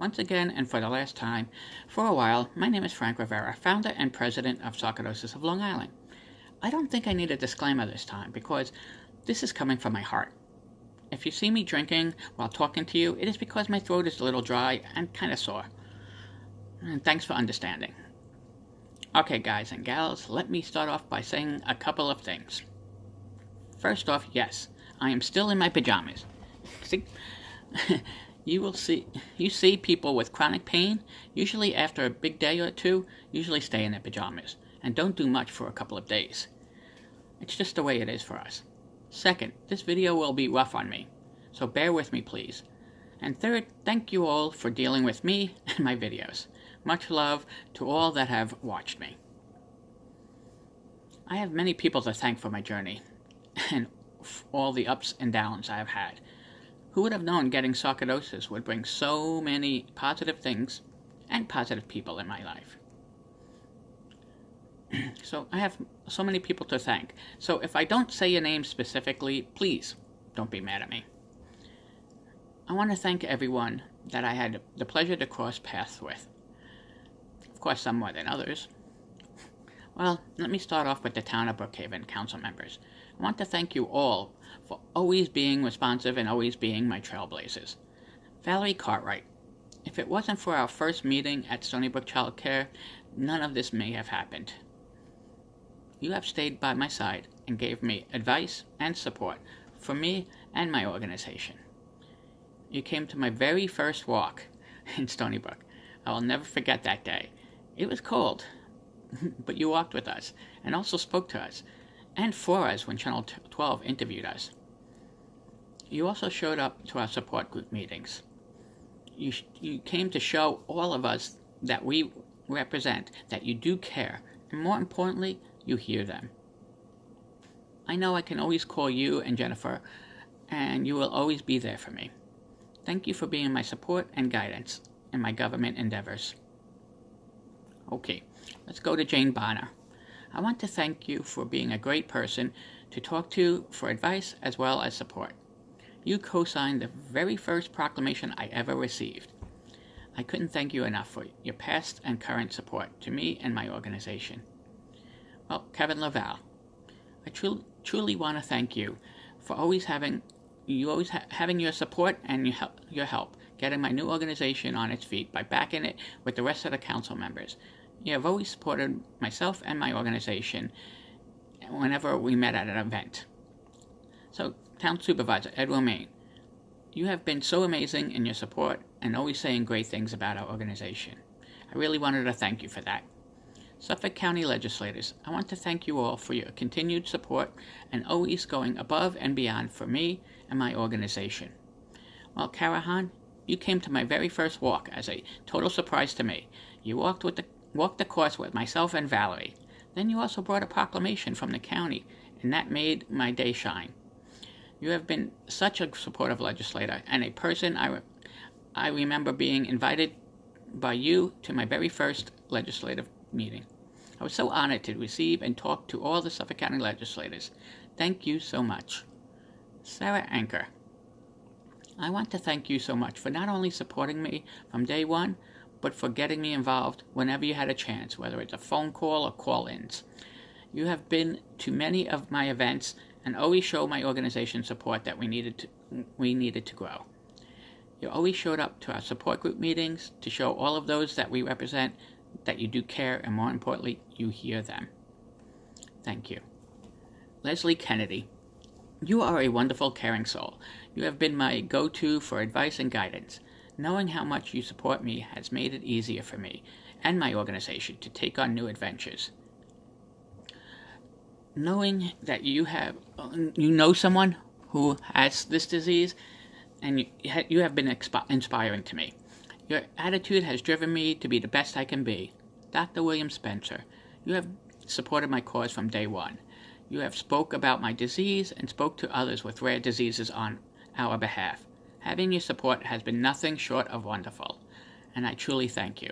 Once again, and for the last time, for a while, my name is Frank Rivera, founder and president of Sarcoidosis of Long Island. I don't think I need a disclaimer this time because this is coming from my heart. If you see me drinking while talking to you, it is because my throat is a little dry and kind of sore. And thanks for understanding. Okay, guys and gals, let me start off by saying a couple of things. First off, yes, I am still in my pajamas. See? You see people with chronic pain, usually after a big day or two, usually stay in their pajamas and don't do much for a couple of days. It's just the way it is for us. Second, this video will be rough on me, so bear with me please. And third, thank you all for dealing with me and my videos. Much love to all that have watched me. I have many people to thank for my journey and all the ups and downs I have had. Who would have known getting sarcoidosis would bring so many positive things and positive people in my life? So I have so many people to thank. So if I don't say your name specifically, please don't be mad at me. I want to thank everyone that I had the pleasure to cross paths with. Of course, some more than others. Well, let me start off with the Town of Brookhaven council members. I want to thank you all for always being responsive and always being my trailblazers. Valerie Cartwright, if it wasn't for our first meeting at Stony Brook Child Care, none of this may have happened. You have stayed by my side and gave me advice and support for me and my organization. You came to my very first walk in Stony Brook. I will never forget that day. It was cold, but you walked with us and also spoke to us and for us when Channel 12 interviewed us. You also showed up to our support group meetings. You came to show all of us that we represent, that you do care, and more importantly, you hear them. I know I can always call you and Jennifer, and you will always be there for me. Thank you for being my support and guidance in my government endeavors. Okay, let's go to Jane Bonner. I want to thank you for being a great person to talk to for advice as well as support. You co-signed the very first proclamation I ever received. I couldn't thank you enough for your past and current support to me and my organization. Well, Kevin Laval, I truly want to thank you for always having your support and your help getting my new organization on its feet by backing it with the rest of the council members. You have always supported myself and my organization whenever we met at an event. So, Town Supervisor Ed Romaine, you have been so amazing in your support and always saying great things about our organization. I really wanted to thank you for that. Suffolk County legislators, I want to thank you all for your continued support and always going above and beyond for me and my organization. Well, Carahan, you came to my very first walk as a total surprise to me. You walked the course with myself and Valerie. Then you also brought a proclamation from the county, and that made my day shine. You have been such a supportive legislator and a person I remember being invited by you to my very first legislative meeting. I was so honored to receive and talk to all the Suffolk County legislators. Thank you so much. Sarah Anker, I want to thank you so much for not only supporting me from day one, but for getting me involved whenever you had a chance, whether it's a phone call or call-ins. You have been to many of my events and always show my organization support that we needed to grow. You always showed up to our support group meetings to show all of those that we represent that you do care, and more importantly, you hear them. Thank you. Leslie Kennedy, you are a wonderful, caring soul. You have been my go-to for advice and guidance. Knowing how much you support me has made it easier for me and my organization to take on new adventures. Knowing that you know someone who has this disease, and you have been inspiring to me. Your attitude has driven me to be the best I can be. Dr. William Spencer, you have supported my cause from day one. You have spoke about my disease and spoke to others with rare diseases on our behalf. Having your support has been nothing short of wonderful, and I truly thank you.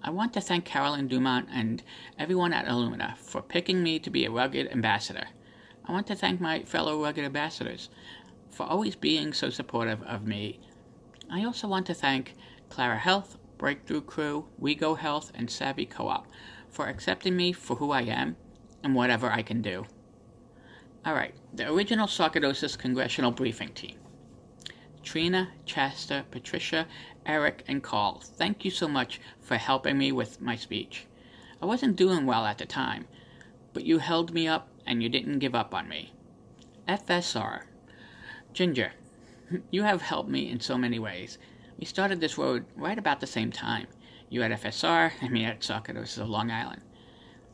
I want to thank Carolyn Dumont and everyone at Illumina for picking me to be a rugged ambassador. I want to thank my fellow rugged ambassadors for always being so supportive of me I also want to thank Clara Health, Breakthrough Crew, WeGo Health, and Savvy Co-op for accepting me for who I am and whatever I can do. Alright, the original Sarcoidosis Congressional Briefing Team. Trina, Chasta, Patricia, Eric, and Carl, thank you so much for helping me with my speech. I wasn't doing well at the time, but you held me up and you didn't give up on me. FSR. Ginger, you have helped me in so many ways. We started this road right about the same time. You at FSR and me at Sarcoidosis of Long Island.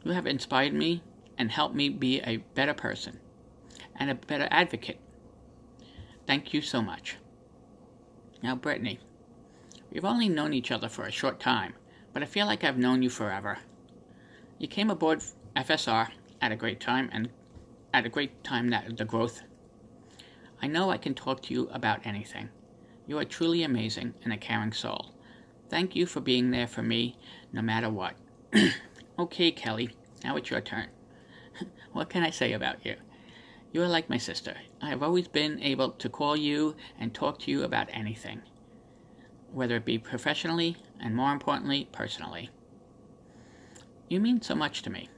You have inspired me and helped me be a better person and a better advocate. Thank you so much. Now, Brittany, we've only known each other for a short time, but I feel like I've known you forever. You came aboard FSR at a great time, that the growth. I know I can talk to you about anything. You are truly amazing and a caring soul. Thank you for being there for me, no matter what. Okay, Kelly, now it's your turn. What can I say about you? You are like my sister. I have always been able to call you and talk to you about anything, whether it be professionally and, more importantly, personally. You mean so much to me.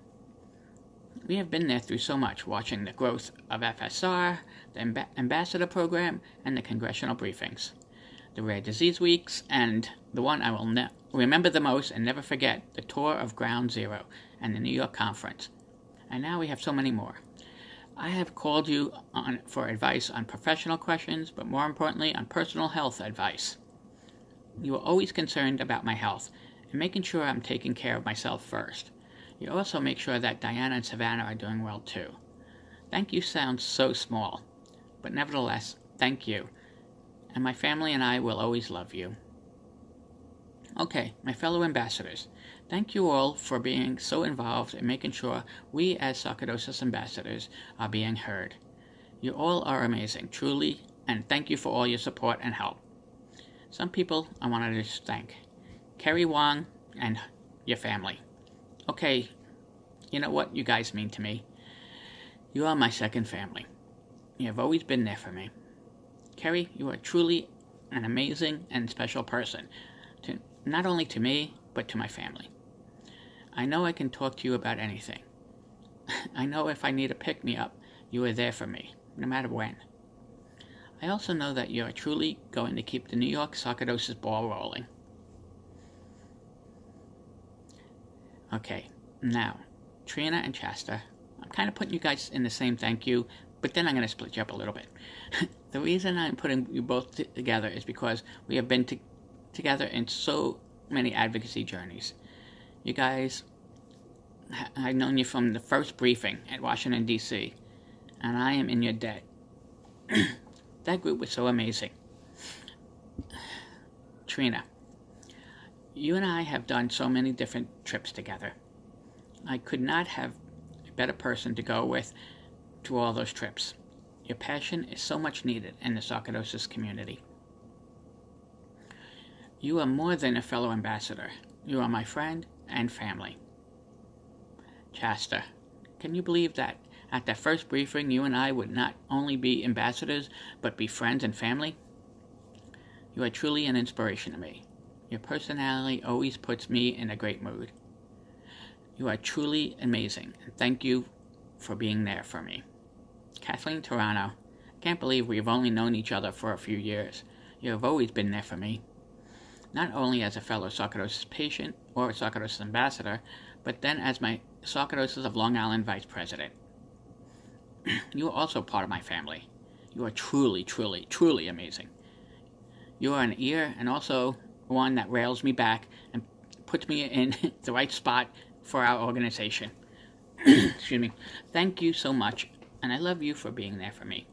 We have been there through so much, watching the growth of FSR, the Ambassador Program, and the congressional briefings, the Rare Disease Weeks, and the one I will remember the most and never forget, the tour of Ground Zero and the New York Conference. And now we have so many more. I have called you for advice on professional questions, but more importantly, on personal health advice. You are always concerned about my health and making sure I'm taking care of myself first. You also make sure that Diana and Savannah are doing well too. Thank you sounds so small, but nevertheless, thank you. And my family and I will always love you. Okay, my fellow ambassadors, thank you all for being so involved in making sure we as Sarcoidosis ambassadors are being heard. You all are amazing, truly, and thank you for all your support and help. Some people I want to just thank. Kerry Wong and your family. Okay, you know what you guys mean to me. You are my second family. You have always been there for me. Kerry, you are truly an amazing and special person, not only to me, but to my family. I know I can talk to you about anything. I know if I need a pick-me-up, you are there for me, no matter when. I also know that you are truly going to keep the New York Sarcoidosis ball rolling. Okay, now, Trina and Chasta, I'm kind of putting you guys in the same thank you, but then I'm going to split you up a little bit. The reason I'm putting you both together is because we have been together in so many advocacy journeys. You guys, I've known you from the first briefing at Washington, D.C., and I am in your debt. That group was so amazing. Trina, you and I have done so many different trips together. I could not have a better person to go with to all those trips. Your passion is so much needed in the sarcoidosis community. You are more than a fellow ambassador. You are my friend and family. Chasta, can you believe that at that first briefing you and I would not only be ambassadors, but be friends and family? You are truly an inspiration to me. Your personality always puts me in a great mood. You are truly amazing, and thank you for being there for me. Kathleen Toronto, I can't believe we've only known each other for a few years. You have always been there for me. Not only as a fellow sarcoidosis patient or sarcoidosis ambassador, but then as my Sarcoidosis of Long Island vice president. You are also part of my family. You are truly, truly, truly amazing. You are an ear and also one that rails me back and puts me in the right spot for our organization. Excuse me. Thank you so much, and I love you for being there for me.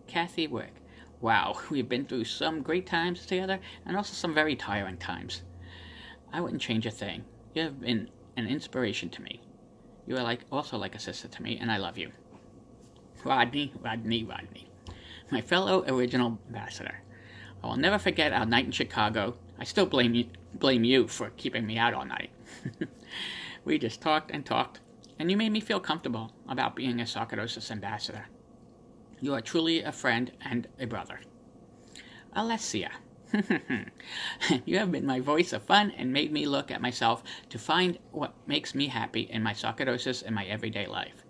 Kathy Wick. Wow, we've been through some great times together and also some very tiring times. I wouldn't change a thing. You have been an inspiration to me. You are also like a sister to me, and I love you. Rodney. My fellow original ambassador. I will never forget our night in Chicago. I still blame you for keeping me out all night. We just talked and talked, and you made me feel comfortable about being a sarcoidosis ambassador. You are truly a friend and a brother. Alessia. You have been my voice of fun and made me look at myself to find what makes me happy in my sarcoidosis and my everyday life.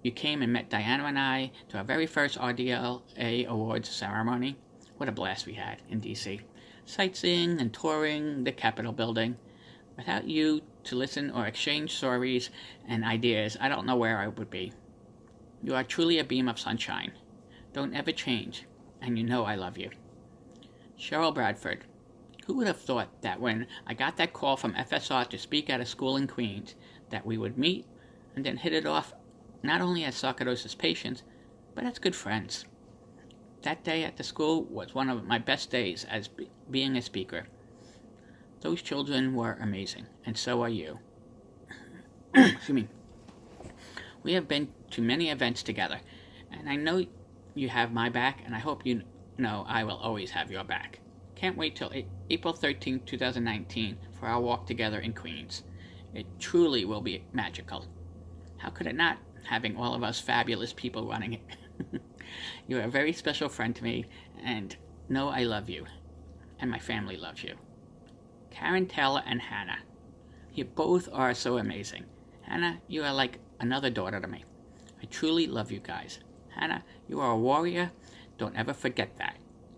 You came and met Diana and I to our very first RDLA Awards ceremony. What a blast we had in DC. Sightseeing and touring the Capitol building. Without you to listen or exchange stories and ideas, I don't know where I would be. You are truly a beam of sunshine. Don't ever change, and you know I love you. Cheryl Bradford. Who would have thought that when I got that call from FSR to speak at a school in Queens, that we would meet and then hit it off not only as sarcoidosis patients, but as good friends. That day at the school was one of my best days as being a speaker. Those children were amazing, and so are you. Excuse me. We have been to many events together, and I know you have my back, and I hope you know I will always have your back. Can't wait till April 13, 2019 for our walk together in Queens. It truly will be magical. How could it not, having all of us fabulous people running it? You are a very special friend to me, and know I love you, and my family loves you. Karen, Taylor, and Hannah. You both are so amazing. Hannah, you are like another daughter to me. I truly love you guys. Hannah, you are a warrior. Don't ever forget that.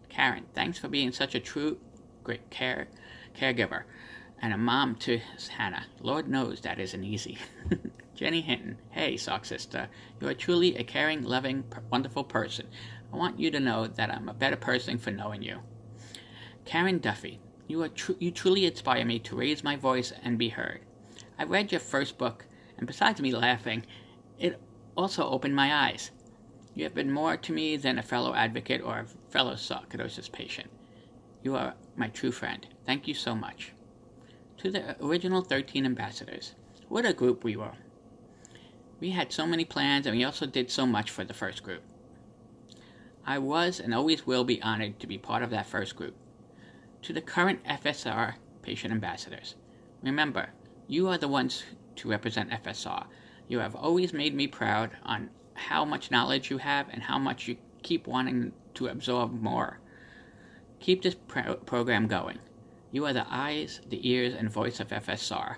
Karen, thanks for being such a true, great caregiver and a mom to Hannah. Lord knows that isn't easy. Jenny Hinton, hey, Sock Sister, you are truly a caring, loving, wonderful person. I want you to know that I'm a better person for knowing you. Karen Duffy, you truly inspire me to raise my voice and be heard. I read your first book, and besides me laughing, it also opened my eyes. You have been more to me than a fellow advocate or a fellow sarcoidosis patient. You are my true friend. Thank you so much. To the original 13 ambassadors, what a group we were. We had so many plans, and we also did so much for the first group. I was and always will be honored to be part of that first group. To the current FSR patient ambassadors, remember, you are the ones to represent FSR. You have always made me proud on how much knowledge you have and how much you keep wanting to absorb more. Keep this program going. You are the eyes, the ears, and voice of FSR.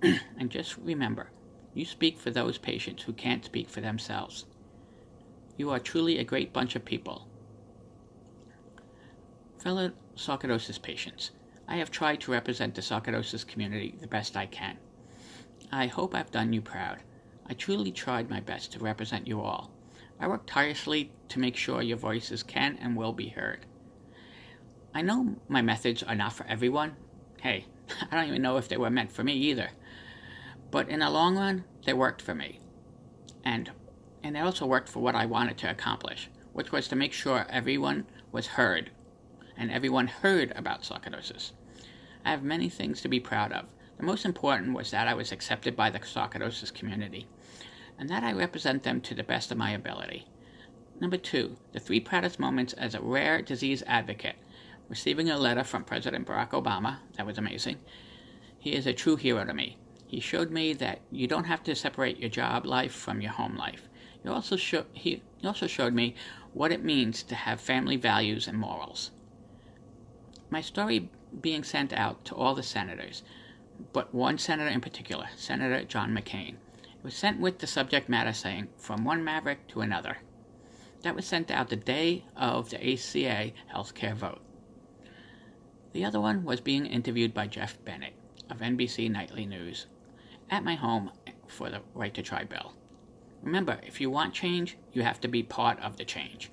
And just remember, you speak for those patients who can't speak for themselves. You are truly a great bunch of people. Fellow sarcoidosis patients, I have tried to represent the sarcoidosis community the best I can. I hope I've done you proud. I truly tried my best to represent you all. I worked tirelessly to make sure your voices can and will be heard. I know my methods are not for everyone. Hey, I don't even know if they were meant for me either. But in the long run, they worked for me. And they also worked for what I wanted to accomplish, which was to make sure everyone was heard and everyone heard about sarcoidosis. I have many things to be proud of. The most important was that I was accepted by the sarcoidosis community, and that I represent them to the best of my ability. Number 2, the 3 proudest moments as a rare disease advocate. Receiving a letter from President Barack Obama, that was amazing. He is a true hero to me. He showed me that you don't have to separate your job life from your home life. He also showed me what it means to have family values and morals. My story being sent out to all the senators, but one senator in particular, Senator John McCain. It was sent with the subject matter saying, from one maverick to another. That was sent out the day of the ACA healthcare vote. The other one was being interviewed by Jeff Bennett of NBC Nightly News at my home for the Right to Try bill. Remember, if you want change, you have to be part of the change.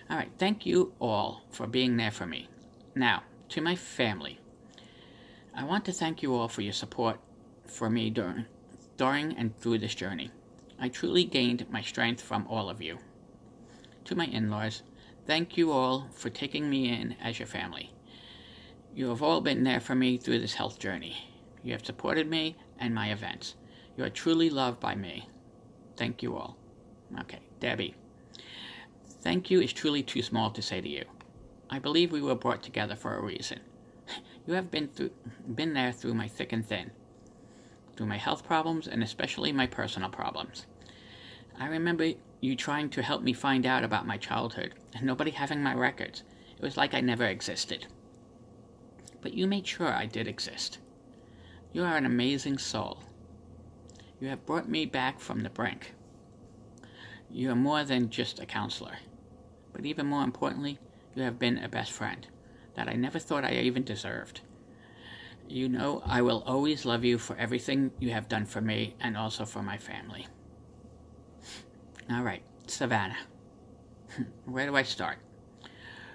All right, thank you all for being there for me. Now, to my family. I want to thank you all for your support for me during and through this journey. I truly gained my strength from all of you. To my in-laws, thank you all for taking me in as your family. You have all been there for me through this health journey. You have supported me and my events. You are truly loved by me. Thank you all. Okay, Debbie. Thank you is truly too small to say to you. I believe we were brought together for a reason. You have been there through my thick and thin, through my health problems and especially my personal problems. I remember you trying to help me find out about my childhood and nobody having my records. It was like I never existed. But you made sure I did exist. You are an amazing soul. You have brought me back from the brink. You are more than just a counselor, but even more importantly, you have been a best friend that I never thought I even deserved. You know I will always love you for everything you have done for me and also for my family. All right, Savannah. Where do I start?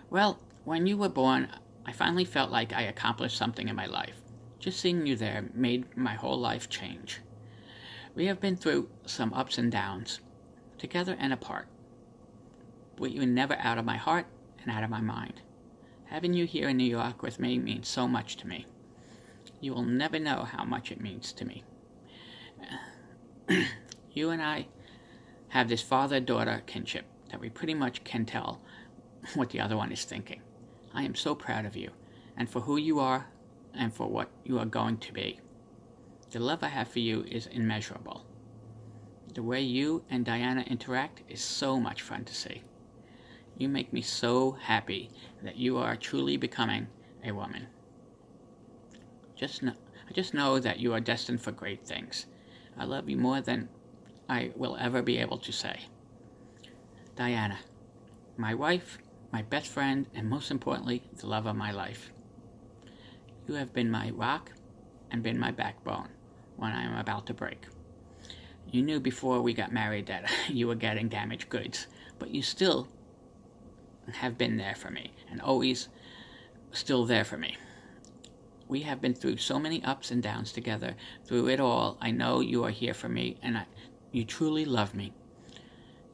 Well, when you were born, I finally felt like I accomplished something in my life. Just seeing you there made my whole life change. We have been through some ups and downs, together and apart. But you were never out of my heart and out of my mind. Having you here in New York with me means so much to me. You will never know how much it means to me. You and I have this father-daughter kinship that we pretty much can tell what the other one is thinking. I am so proud of you, and for who you are, and for what you are going to be. The love I have for you is immeasurable. The way you and Diana interact is so much fun to see. You make me so happy that you are truly becoming a woman. I just know that you are destined for great things. I love you more than I will ever be able to say. Diana, my wife, my best friend, and most importantly, the love of my life. You have been my rock and been my backbone when I am about to break. You knew before we got married that you were getting damaged goods, but you still have been there for me and always still there for me. We have been through so many ups and downs together. Through it all, I know you are here for me, and you truly love me.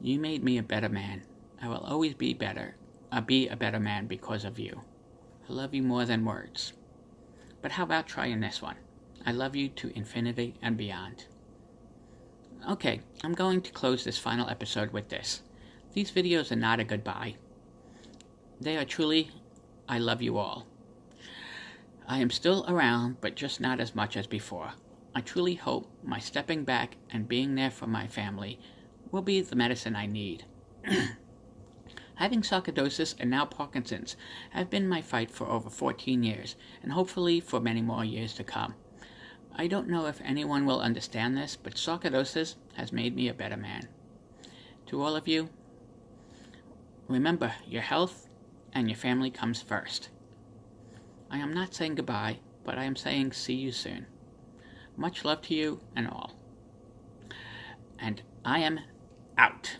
You made me a better man. I will always be better. I'll be a better man because of you. I love you more than words. But how about trying this one? I love you to infinity and beyond. Okay, I'm going to close this final episode with this. These videos are not a goodbye. They are truly, I love you all. I am still around, but just not as much as before. I truly hope my stepping back and being there for my family will be the medicine I need. Having sarcoidosis and now Parkinson's have been my fight for over 14 years, and hopefully for many more years to come. I don't know if anyone will understand this, but sarcoidosis has made me a better man. To all of you, remember your health and your family comes first. I am not saying goodbye, but I am saying see you soon. Much love to you and all. And I am out.